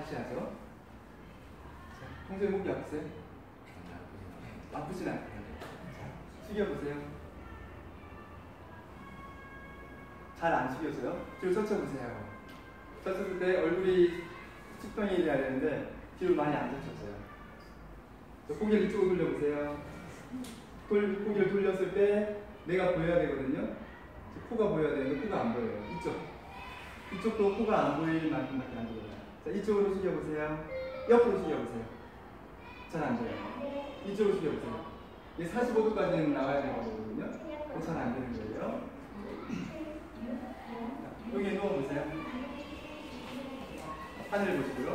다시 하죠. 자, 평소에 목이 아프세요? 아프진 않아요. 숙여보세요. 잘 안 숙여져요? 뒤로 젖혀보세요. 젖혔을 때 얼굴이 수평이 돼야 되는데 뒤로 많이 안 젖혔어요. 고개를 이쪽으로 돌려보세요. 고개를 돌렸을 때 내가 보여야 되거든요. 코가 보여야 되는데 코가 안 보여요. 이쪽도 코가 안 보일 만큼밖에 안 보여요. 자, 이쪽으로 숙여보세요. 옆으로 숙여보세요. 잘 안 돼요. 이쪽으로 숙여보세요. 이게 45도까지는 나와야 되는 거거든요. 잘 안 되는 거예요. 여기에 누워보세요. 하늘을 보시고요.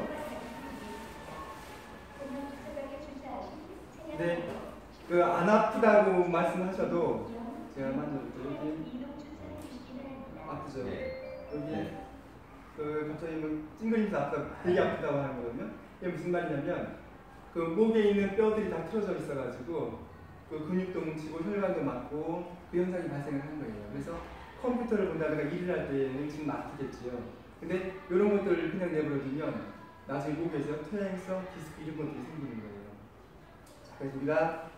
네, 안 아프다고 말씀하셔도 제가 만져볼게요. 여기 아프죠? 여기 갑자기 뭐 찡그리면서 아프다, 되게 아프다고 하는 거거든요. 이게 무슨 말이냐면 그 목에 있는 뼈들이 다 틀어져 있어가지고 그 근육도 뭉치고 혈관도 막고 그 현상이 발생을 하는 거예요. 그래서 컴퓨터를 본다든가 일을 할 때는 지금 아프겠지요. 근데 이런 것들을 그냥 내버려두면 나중에 목에서 퇴행성 디스크 이런 것들이 생기는 거예요. 그래서 우리가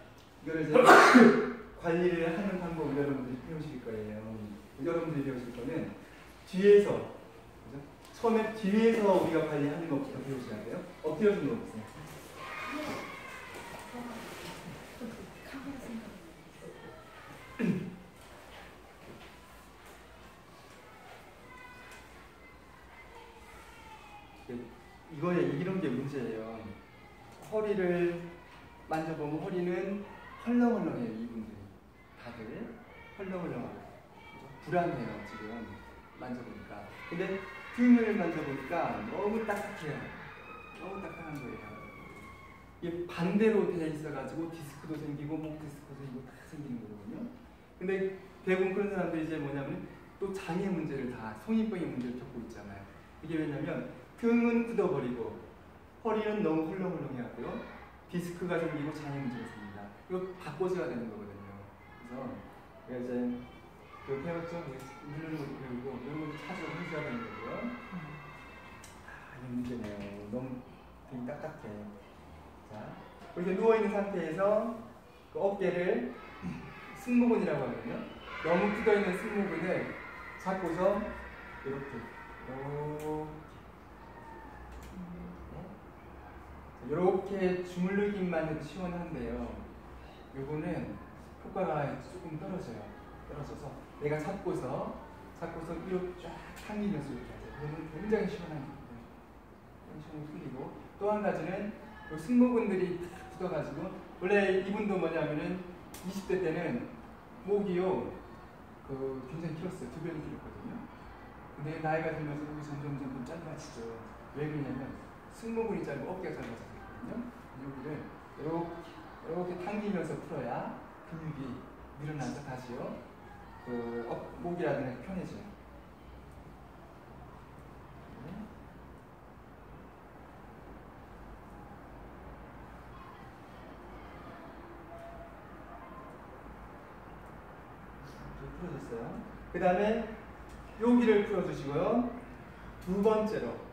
이거를 이제 관리를 하는 방법을 여러분들이 배우실 거예요. 여러분들이 배우실 거는 뒤에서, 그죠? 처음에 뒤에서 우리가 관리하는 것부터 배우셔야 돼요. 엎드려서 누워보세요. 이런 게 문제예요. 허리를 만져보면 허리는 헐렁헐렁해요. 이분들이 다들 헐렁헐렁하고 불안해요. 지금 만져보니까. 근데 등을 만져보니까 너무 딱딱해요. 너무 딱딱한 거예요. 이게 반대로 되어 있어가지고 디스크도 생기고 목 디스크도 생기고 다 생기는 거거든요. 근데 대부분 그런 사람들이 이제 뭐냐면 또 장애 문제를 다 성인병의 문제를 겪고 있잖아요. 이게 왜냐면 등은 굳어버리고 허리는 너무 헐렁헐렁해하고요. 디스크가 생기고 장애 문제가 생깁니다. 이거 바꿔줘야 되는 거거든요. 그래서 이제 그 배웠죠? 누르는 것도 배우고 이런 것도 찾아서 해줘야 되는 거고요. 이게 문제네요. 너무 되게 딱딱해. 자, 이렇게 누워있는 상태에서 그 어깨를 승모근이라고 하거든요. 너무 굳어있는 승모근을 잡고서 이렇게 주물르기만 해도 시원한데요. 요거는 효과가 조금 떨어져서 내가 잡고서 위로 쫙 당기면서 이렇게 하죠. 그러면 굉장히 시원한 거예요. 시원히 풀리고 또 한 가지는 요 승모근들이 다 굳어가지고 원래 이분도 뭐냐면은 20대 때는 목이요 굉장히 길었어요. 2배는 길었거든요. 근데 나이가 들면서 목이 점점 짧아지죠. 왜 그러냐면 승모근이 짧고 어깨가 짧아서 그렇거든요. 여기를 이렇게 당기면서 풀어야 근육이 늘어나서 다시요 목이라든가 편해져요. 풀어졌어요. 그 다음에 여기를 풀어주시고요. 두 번째로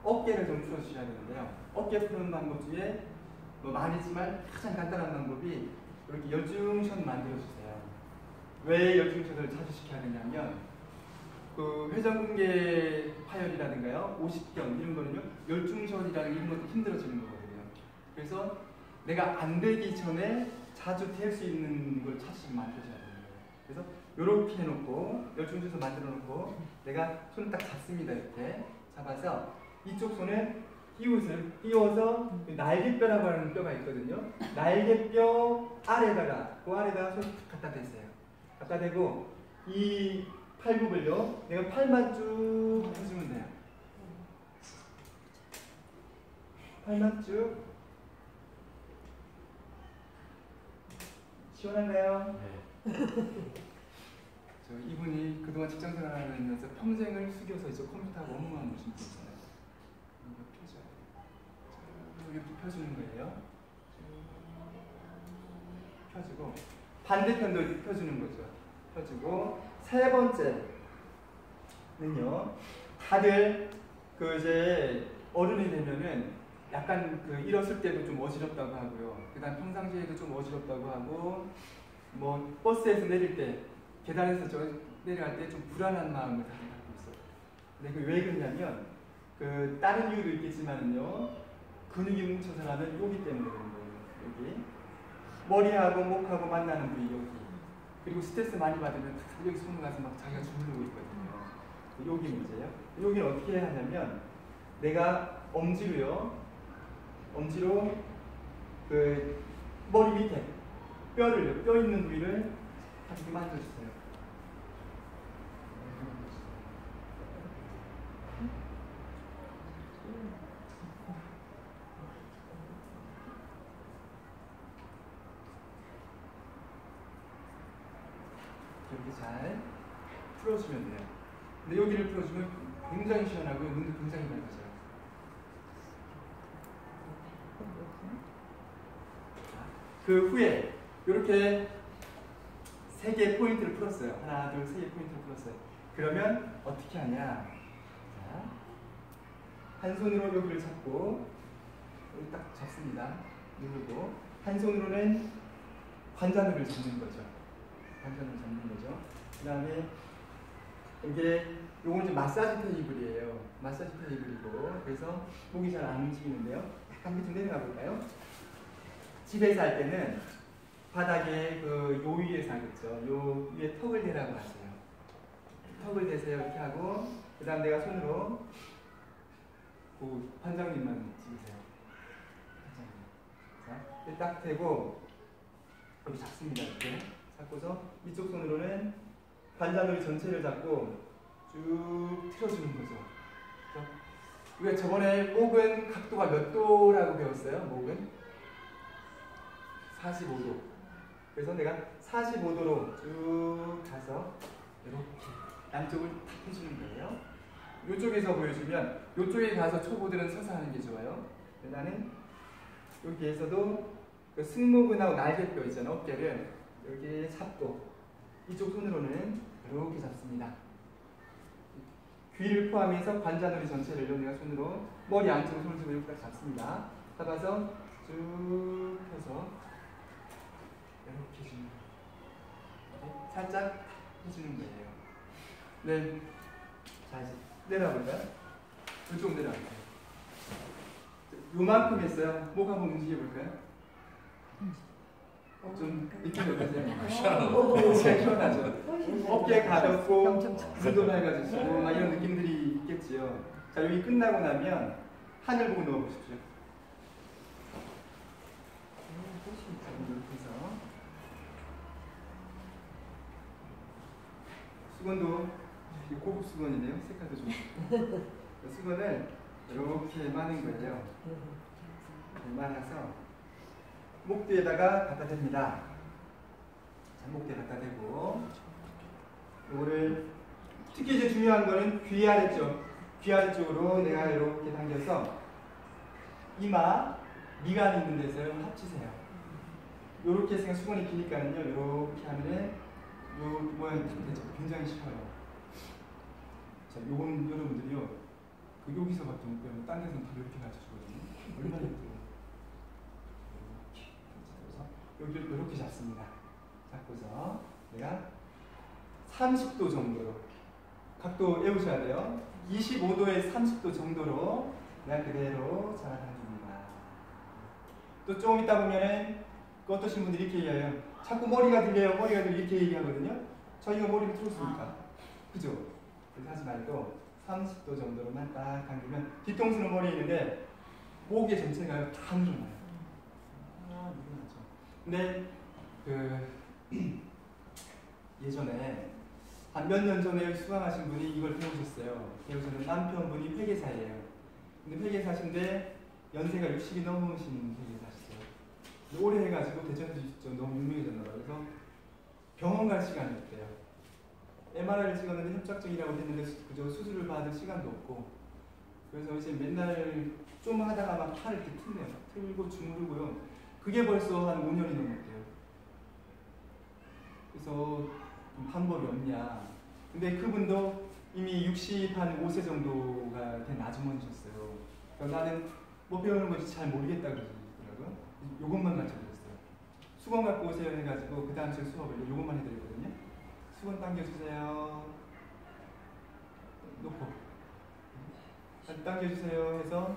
어깨를 좀 풀어주셔야 되는데요. 어깨 푸는 방법 중에 뭐 많이지만 가장 간단한 방법이 이렇게 열중션 만들어주세요. 왜 열중션을 자주 시켜야 되냐면 그 회전근개 파열이라든가요, 오십견 이런 거는요 열중션이라는 이런 것도 힘들어지는 거거든요. 그래서 내가 안 되기 전에 자주 될 수 있는 걸 찾으시면 만드셔야 돼요. 그래서 이렇게 해놓고 열중셔서 만들어 놓고 내가 손을 딱 잡습니다. 이렇게 잡아서 이쪽 손에 끼워서 날개뼈라고 하는 뼈가 있거든요. 날개뼈 아래다가 손 갖다 대세요. 갖다 대고 이 팔굽을요 내가 팔만 쭉 펴주면 돼요. 팔만 쭉. 시원한가요? 네. 이분이 그동안 직장생활 하면서 평생을 숙여서 이제 컴퓨터하고 업무만 보신 분이잖아요. 이거 펴줘야 돼요. 이렇게 펴주는 거예요. 펴주고 반대편도 펴주는 거죠. 펴주고 세 번째는요. 다들 그 이제 어른이 되면은 약간 그 일었을 때도 좀 어지럽다고 하고요. 그다음 평상시에도 좀 어지럽다고 하고 뭐 버스에서 내릴 때 계단에서 내려갈 때 좀 불안한 마음을 갖고 있어요. 근데 그 왜 그러냐면 그 다른 이유도 있겠지만은요. 근육이 뭉쳐서 나면 여기 때문에 그런 거예요. 여기 머리하고 목하고 만나는 부위 여기. 그리고 스트레스 많이 받으면 여기 손을 가서 막 자기가 주무르고 있거든요. 여기 문제예요. 여기는 어떻게 하냐면 내가 엄지로 그 머리 밑에 뼈 있는 부위를 이렇게 만져주세요. 이렇게 잘 풀어주면 돼요. 근데 여기를 풀어주면 굉장히 시원하고요. 눈도 굉장히 맑아져요. 그 후에 이렇게 3개의 포인트를 풀었어요. 하나, 둘, 3개의 포인트를 풀었어요. 그러면 어떻게 하냐? 자, 한 손으로 여기를 잡고 여기 딱 잡습니다. 누르고 한 손으로는 관자놀이를 잡는 거죠. 관자놀이를 잡는 거죠. 그 다음에 이게 요건 이제 마사지 테이블이에요. 마사지 테이블이고 그래서 목이 잘 안 움직이는데요. 약간 밑으로 내려가 볼까요? 집에서 할 때는 바닥에 그 요 위에서 하겠죠. 요 위에 턱을 대라고 하세요. 턱을 대세요. 이렇게 하고 그 다음 내가 손으로 그 관장님만 찍으세요. 자, 딱 대고 여기 잡습니다. 이렇게 잡고서 이쪽 손으로는 관자놀이 전체를 잡고 쭉 틀어주는 거죠. 우리가 저번에 목은 각도가 몇 도라고 배웠어요? 목은 45도. 그래서 내가 45도로 쭉 가서 이렇게 양쪽을 탁 해주는 거예요. 이쪽에서 보여주면 이쪽에 가서 초보들은 서서 하는 게 좋아요. 나는 여기에서도 그 승모근하고 날개뼈 있잖아요. 어깨를 여기에 잡고 이쪽 손으로는 이렇게 잡습니다. 귀를 포함해서 관자놀이 전체를 내가 손으로 머리 안쪽으로 손을 들고 여기까지 잡습니다. 잡아서 쭉 펴서 이렇게 해주는 거예요. 살짝 해주는 거예요. 네. 자, 이제 내려볼까요? 이쪽 내려갈까요? 요만큼 했어요. 목 한번 움직여볼까요? 좀 느낌이 어떠세요? 시원하죠? 어깨 가볍고 눈도 맑아지시고 막 이런 느낌들이 있겠지요. 자, 여기 끝나고 나면 하늘 보고 누워보십시오. 이렇게 해서 수건도 고급 수건이네요. 색깔도 좋고 수건을 이렇게 마는 거예요. 말아서 목 뒤에다가 갖다 댑니다. 자, 목 뒤에 갖다 대고 이거를 특히 이제 중요한 거는 귀 아래쪽으로 내가 이렇게 당겨서 이마, 미간 있는 데서 합치세요. 이렇게 해서 수건이 기니까는요. 이렇게 하면은 요 모양이 딱 되죠. 굉장히 쉬워요. 자, 요건 여러분들이요. 그 여기서밖에 못 배우면 딴 데서는 다 이렇게 가르쳐주거든요. 얼마나 예뻐요. 여기를 이렇게 잡습니다. 잡고서 내가 30도 정도로 각도 외우셔야 돼요. 25도에 30도 정도로 내가 그대로 잡아당깁니다. 또 조금 있다 보면은 그 어떠신 분들이 이렇게 얘기해요. 자꾸 머리가 들려요. 머리가 들려 이렇게 얘기하거든요. 저희가 머리를 틀었으니까. 그죠? 그래서 하지 말고 30도 정도로만 딱 당기면 뒤통수는 머리에 있는데 목의 전체가 다 늘어나요. 늘어나죠. 근데 예전에 한 몇 년 전에 수강하신 분이 이걸 배우셨어요. 배우셨는 남편분이 회계사예요. 근데 회계사신데 연세가 60이 넘으신 회계사시죠. 오래 해가지고 대전에서 너무 유명해졌나봐요. 그래서 병원 갈 시간이 없대요. MRI를 찍었는데 협착증이라고 했는데 그저 수술을 받을 시간도 없고 그래서 이제 맨날 좀 하다가 막 팔을 이렇게 틀네요. 틀고 주무르고요. 그게 벌써 한 5년이 넘었대요. 그래서 방법이 없냐. 근데 그분도 이미 65세 정도가 된 아주머니셨어요. 그러니까 나는 뭐 배우는 건지 잘 모르겠다 그러더라고요. 요것만 가르쳐드렸어요. 수건 갖고 오세요 해가지고 그 다음 주 수업을 요것만 해드리거든요. 수건 당겨주세요. 놓고 당겨주세요 해서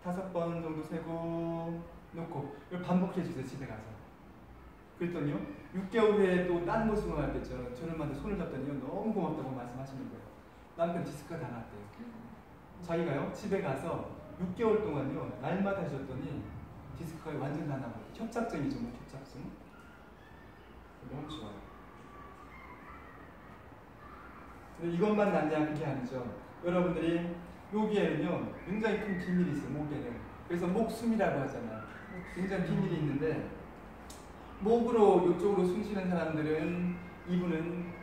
5번 정도 세고 놓고 이걸 반복해주세요. 집에 가서. 그랬더니요 6개월 후에 또 다른 거 수긍할 때죠. 저를 만나 손을 잡더니요 너무 고맙다고 말씀하시는 거예요. 남편 디스크가 다 났대요. 자기가요 집에 가서 6개월 동안요 날마다 하셨더니 디스크가 완전 다 나고 협착증이죠. 뭐 협착증. 너무 좋아요. 근데 이것만 낫냐 그게 아니죠. 여러분들이 여기에는요 굉장히 큰 비밀이 있어요. 목에는. 그래서 목숨이라고 하잖아요. 굉장히 비밀이 있는데 목으로 이쪽으로 숨 쉬는 사람들은 이분은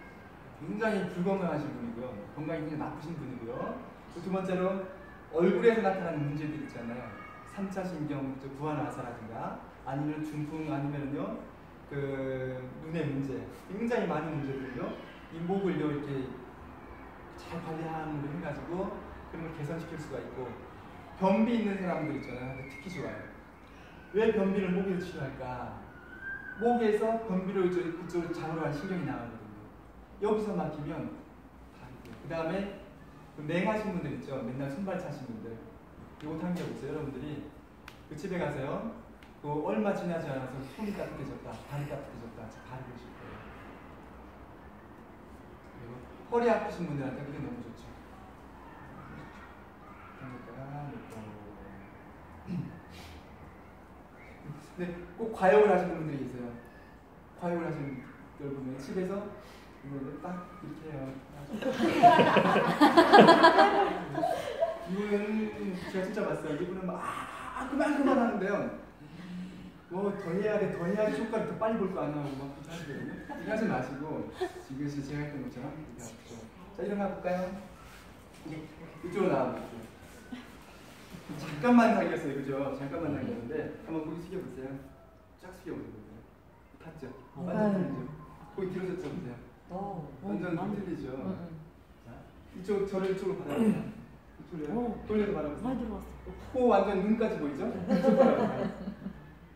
굉장히 불건강하신 분이고요. 건강이 굉장히 나쁘신 분이고요. 두 번째로 얼굴에서 나타나는 문제들 있잖아요. 3차 신경, 부안화사라든가 아니면 중풍 아니면요 그 눈의 문제, 굉장히 많은 문제들을요 이 목을요 이렇게 잘 관리함으로 해가지고 그런 걸 개선시킬 수가 있고 변비 있는 사람들 있잖아요. 특히 좋아요. 왜 변비를 목에서 치료할까? 목에서 변비로 이쪽으로 장으로 가는 신경이 나가거든요. 여기서 막히면 다 돼요. 그 다음에 냉하신 분들 있죠. 맨날 손발 차신 분들. 이거 당겨보세요. 여러분들이 그 집에 가세요. 그 얼마 지나지 않아서 손이 따뜻해졌다, 발이 따뜻해졌다. 발이 보실 거예요. 그리고 허리 아프신 분들한테 그게 너무 좋죠. 당겼다가 놓고. 근데 꼭 과욕을 하시는 분들이 계세요. 과욕을 하시는 분들 보면 집에서 이거를 딱 이렇게 해요. 이분은 제가 진짜 봤어요. 이분은 막 그만 하는데요. 뭐 더 해야 돼, 더 해야지 효과를 더 빨리 볼 거 아니야 하고 막 하시거든요. 이거 하지 마시고 지금 제가 했던 것처럼 이렇게 하시죠. 자, 일어나 볼까요? 이쪽으로 나와보세요. 잠깐만 당겼어요, 그죠? 잠깐만 당겼는데 한번 고개 숙여보세요. 쫙 숙여보세요. 탔죠? 완전 틀리죠? 고개 뒤로 젖혀보세요. 완전 틀리죠? 자, 이쪽, 저를 이쪽으로 바라보세요. 돌려서 바라보세요. 많이 들어왔어. 코 완전 눈까지 보이죠? 이쪽 바라보세요.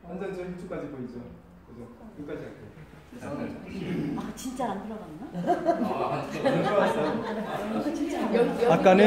완전 저 이쪽까지 보이죠? 그죠? 눈까지 할게요. 아 진짜 안 들어갔나? 안 들어왔어요. 진짜 아까는